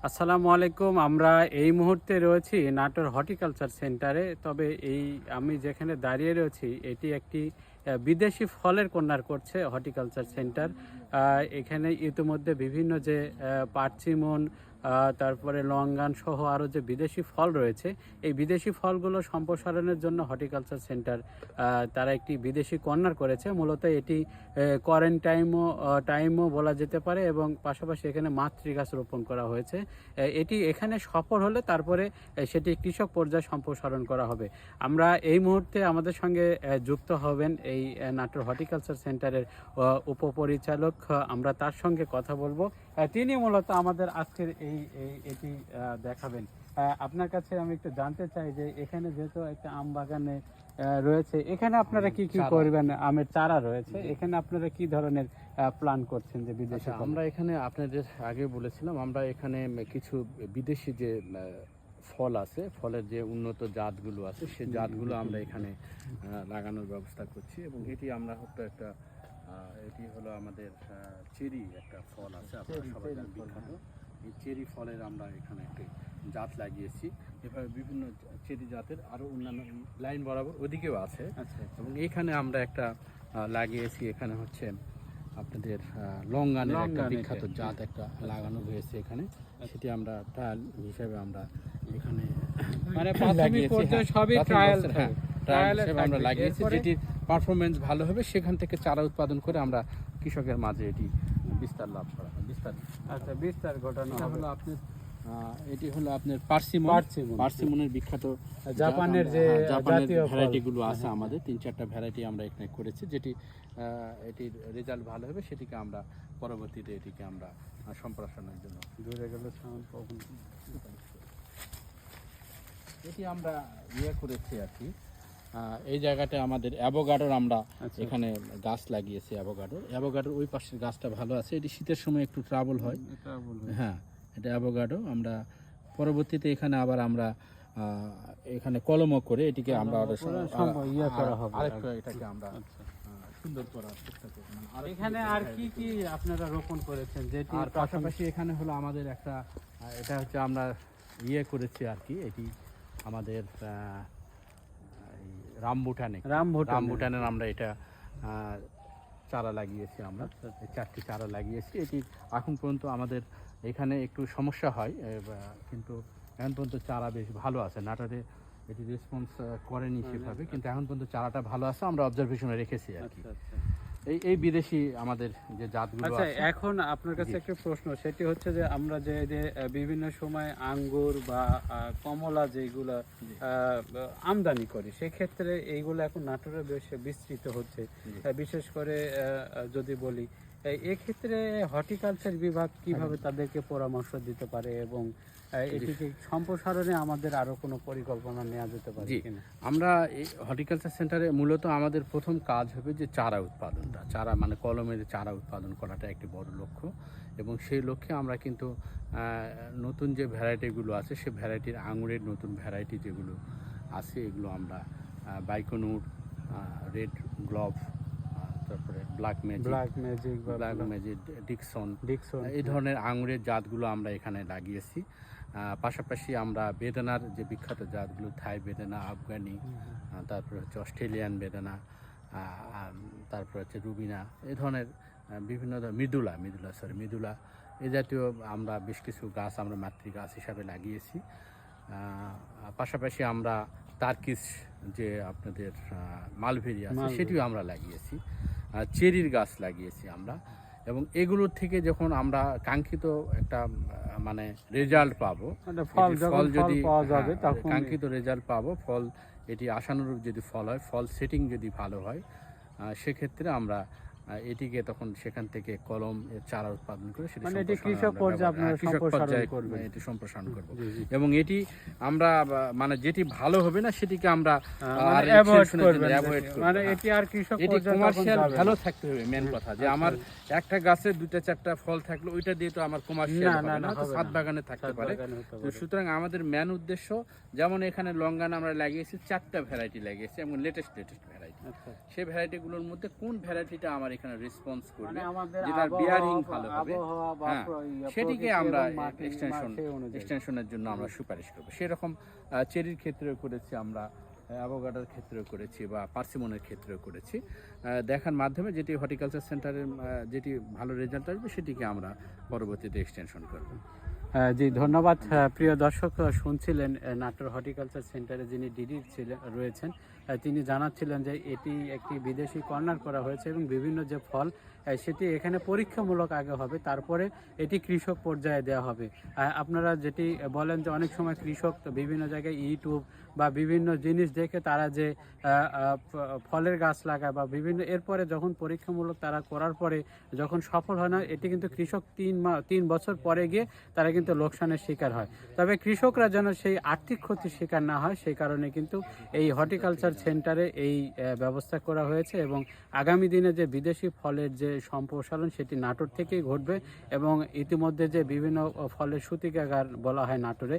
আসসালামু আলাইকুম। আমরা এই মুহূর্তে রয়েছি নাটোর হর্টিকালচার সেন্টারে। তবে আমি যেখানে দাঁড়িয়ে রয়েছি এটি একটি বিদেশি ফলের কর্নার করছে হর্টিকালচার সেন্টার। এখানে ইতিমধ্যে বিভিন্ন যে পার্চিমন, তারপরে লঙ্গান সহ আরও যে বিদেশি ফল রয়েছে, এই বিদেশি ফলগুলো সম্প্রসারণের জন্য হর্টিকালচার সেন্টার তারা একটি বিদেশি কর্নার করেছে। মূলত এটি টাইমও বলা যেতে পারে, এবং পাশাপাশি এখানে মাতৃগাছ রোপণ করা হয়েছে। এটি এখানে সফল হলে তারপরে সেটি কৃষক পর্যায়ে সম্প্রসারণ করা হবে। আমরা এই মুহূর্তে আমাদের সঙ্গে যুক্ত হবেন এই নাটোর হর্টিকালচার সেন্টারের উপপরিচালক। আমরা তার সঙ্গে কথা বলবো। তিনি মূলত আমাদের আজকের এটি দেখাবেন। আপনার কাছে আমি একটু জানতে চাই যে এখানে যেহেতু একটা আম বাগানে রয়েছে, এখানে আপনারা কি কি করবেন? আমের চারা রয়েছে, এখানে আপনারা কি ধরনের প্ল্যান করছেন যে বিদেশে? আমরা এখানে আপনাদের আগে বলেছিলাম, আমরা এখানে কিছু বিদেশি যে ফল আছে, ফলের যে উন্নত জাতগুলো আছে, সেই জাতগুলো আমরা এখানে লাগানোর ব্যবস্থা করছি। এবং এটি আমরা এটি হলো আমাদের চেরি একটা ফল আছে, আপনারা সবাই জানেন বিখ্যাত। এই চেরি ফলের আমরা এখানে একটি জাত লাগিয়েছি। এভাবে বিভিন্ন চেরি জাতের আরও অন্যান্য লাইন বরাবর ওদিকেও আছে। এবং এখানে আমরা একটা লাগিয়েছি, এখানে হচ্ছে আপনাদের লঙ্গানের একটা বিখ্যাত জাত একটা লাগানো হয়েছে এখানে। সেটি আমরা ট্রায়াল হিসেবে আমরা এখানে আমরা লাগিয়েছি, যেটি পারফরমেন্স ভালো হবে সেখান থেকে চারা উৎপাদন করে আমরা কৃষকের মাঝে এটি বিস্তার ঘটানো হলো। আপনার এটি হলো আপনার পার্সিমনের বিখ্যাত জাপানের যে ভ্যারাইটিগুলো আছে আমাদের 3-4টা ভ্যারাইটি আমরা এখানে করেছি, যেটি এটির রেজাল্ট ভালো হবে সেটিকে আমরা পরবর্তীতে এটিকে আমরা সম্প্রসারণের জন্য এটি আমরা করেছি আর কি। এই জায়গাটা আমাদের অ্যাভোকাডোর আমরা এখানে গাছ লাগিয়েছি। অ্যাভোকাডোর ওই পাশের গাছটা ভালো আছে, এটি শীতের সময় একটু ট্রাবল হয়। হ্যাঁ, এটা অ্যাভোকাডো। আমরা পরবর্তীতে এখানে আবার আমরা এখানে কলমও করে এটিকে আমরা এটাকে আমরা সুন্দর করার চেষ্টা করব। আর এখানে আর কি কি আপনারা রোপণ করেছেন? যেটি পাশাপাশি এখানে হলো আমাদের একটা, এটা হচ্ছে আমরা করেছি আর কি, এটি আমাদের রামবুটানের আমরা এটা চারা লাগিয়েছি। আমরা 4টি চারা লাগিয়েছি। এটি এখন পর্যন্ত আমাদের এখানে একটু সমস্যা হয়, কিন্তু এখন পর্যন্ত চারা বেশ ভালো আছে। নাটোরে এটি রেসপন্স করেনি সেভাবে, কিন্তু এখন পর্যন্ত চারাটা ভালো আছে, আমরা অবজারভেশনে রেখেছি আর কি। এই বিদেশি আমাদের যে জাতগুলো আছে। এখন আপনার কাছে একটা প্রশ্ন, সেটি হচ্ছে যে আমরা যে বিভিন্ন সময় আঙ্গুর বা কমলা যেগুলো আমদানি করি, সেক্ষেত্রে এইগুলো এখন নাটোরে বেশ বিস্তৃত হচ্ছে। বিশেষ করে যদি বলি, এক্ষেত্রে হর্টিকালচার বিভাগ কিভাবে তাদেরকে পরামর্শ দিতে পারে, এবং এটিকে সম্প্রসারণে আমাদের আরো কোনো পরিকল্পনা নেওয়া যেতে পারে কিনা? আমরা এই হর্টিকালচার সেন্টারে মূলত আমাদের প্রথম কাজ হবে যে চারা উৎপাদনটা, চারা মানে কলমের চারা উৎপাদন করাটা একটি বড় লক্ষ্য। এবং সেই লক্ষ্যে আমরা কিন্তু নতুন যে ভ্যারাইটিগুলো আছে, সে ভ্যারাইটির আঙুরের নতুন ভ্যারাইটি যেগুলো আছে, এগুলো আমরা বাইকনুর, রেড গ্লোভ, তারপরে ব্ল্যাক ম্যাজিক, ডিকসন, এই ধরনের আঙুরের জাতগুলো আমরা এখানে লাগিয়েছি। পাশাপাশি আমরা বেদানার যে বিখ্যাত জাতগুলো, থাই বেদানা, আফগানি, তারপরে হচ্ছে অস্ট্রেলিয়ান বেদানা, তারপরে হচ্ছে রুবিনা, এই ধরনের বিভিন্ন মৃদুলা এই জাতীয় আমরা বেশ কিছু গাছ আমরা মাতৃগাছ হিসাবে লাগিয়েছি। পাশাপাশি আমরা টার্কিশ যে আপনাদের মালভেরি আছে, সেটিও আমরা লাগিয়েছি। চেরির গাছ লাগিয়েছি আমরা। এবং এগুলোর থেকে যখন আমরা কাঙ্ক্ষিত একটা মানে রেজাল্ট পাবো, ফল যদি কাঙ্ক্ষিত রেজাল্ট পাবো, ফল এটি আশানুরূপ যদি ফল হয়, ফল সেটিং যদি ভালো হয়, সেক্ষেত্রে আমরা এটিকে তখন সেখান থেকে কলম চারা উৎপাদন করে সেটি কৃষক পর্যায়ে এটি সম্প্রসারণ করব। এবং এটি আমরা মানে যেটি ভালো হবে না সেটিকে আমরা এটি কমার্শিয়াল ভালো থাকতে হবে। মেন কথা যে আমার একটা গাছে 2-4টা ফল থাকলে ওইটা দিয়ে তো আমার কমার্শিয়াল হবে না, ছাদ বাগানে থাকতে পারে। সুতরাং আমাদের মেন উদ্দেশ্য, যেমন এখানে লঙ্গান আমরা লাগিয়েছি 4টা ভ্যারাইটি লাগিয়েছি, এবং লেটেস্ট ভ্যারাইটি। আচ্ছা। সেই ভ্যারাইটিগুলোর মধ্যে কোন ভ্যারাইটিটা আমার এখানে রেসপন্স করবে, মানে আমাদের যেটার বিয়ারিং ভালো হবে, আবহাওয়া বা হ্যাঁ, সেটিকে প্রকৃতি আমরা এবং মাটি সেই অনুযায়ী। এক্সটেনশনের জন্য আমরা সুপারিশ করবো। সেরকম চেরির ক্ষেত্রেও করেছি আমরা, অ্যাভোকাডোর ক্ষেত্রেও করেছি বা পার্সিমনের ক্ষেত্রেও করেছি। দেখার মাধ্যমে যেটি হর্টিকালচার সেন্টারের যেটি ভালো রেজাল্ট আসবে সেটিকে আমরা পরবর্তীতে এক্সটেনশন করব। জি ধন্যবাদ। প্রিয় দর্শক, শুনছিলেন নাটোর হর্টিকালচার সেন্টারে যিনি ডিডি রয়েছেন, তিনি জানাচ্ছিলেন যে এটি একটি বিদেশি কর্নার করা হয়েছে এবং বিভিন্ন যে ফল সেটি এখানে পরীক্ষামূলক আগে হবে, তারপরে এটি কৃষক পর্যায়ে দেওয়া হবে। আপনারা যেটি বলেন যে অনেক সময় কৃষক তো বিভিন্ন জায়গায় ইউটিউব বা বিভিন্ন জিনিস দেখে তারা যে ফলের গাছ লাগায় বা বিভিন্ন, এরপরে যখন পরীক্ষামূলক তারা করার পরে যখন সফল হয় না, এটি কিন্তু কৃষক 3 বছর পরে গিয়ে তারা কিন্তু লোকসানের শিকার হয়। তবে কৃষকরা যেন সেই আর্থিক ক্ষতির শিকার না হয়, সেই কারণে কিন্তু এই হর্টিকালচার সেন্টারে এই ব্যবস্থা করা হয়েছে এবং আগামী দিনে যে বিদেশি ফলের যে সম্প্রসারণ সেটি নাটোর থেকেই ঘটবে এবং ইতিমধ্যে যে বিভিন্ন ফলের সূতিকাগার বলা হয় নাটোরে,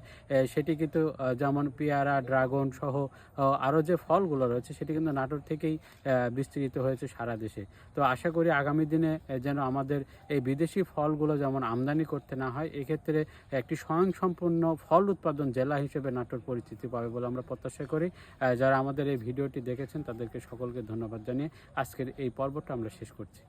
সেটি কিন্তু যেমন পেয়ারা, ড্রাগন সহ আরও যে ফলগুলো রয়েছে সেটি কিন্তু নাটোর থেকেই বিস্তৃত হয়েছে সারা দেশে। তো আশা করি আগামী দিনে যেন আমাদের এই বিদেশি ফলগুলো যেমন আমদানি করতে না হয়, এক্ষেত্রে একটি স্বয়ংসম্পূর্ণ ফল উৎপাদন জেলা হিসেবে নাটোর পরিচিতি পাবে বলে আমরা প্রত্যাশা করি। যারা আমাদের এই ভিডিওটি দেখেছেন তাদেরকে সকলকে ধন্যবাদ জানিয়ে আজকের এই পর্বটা আমরা শেষ করছি।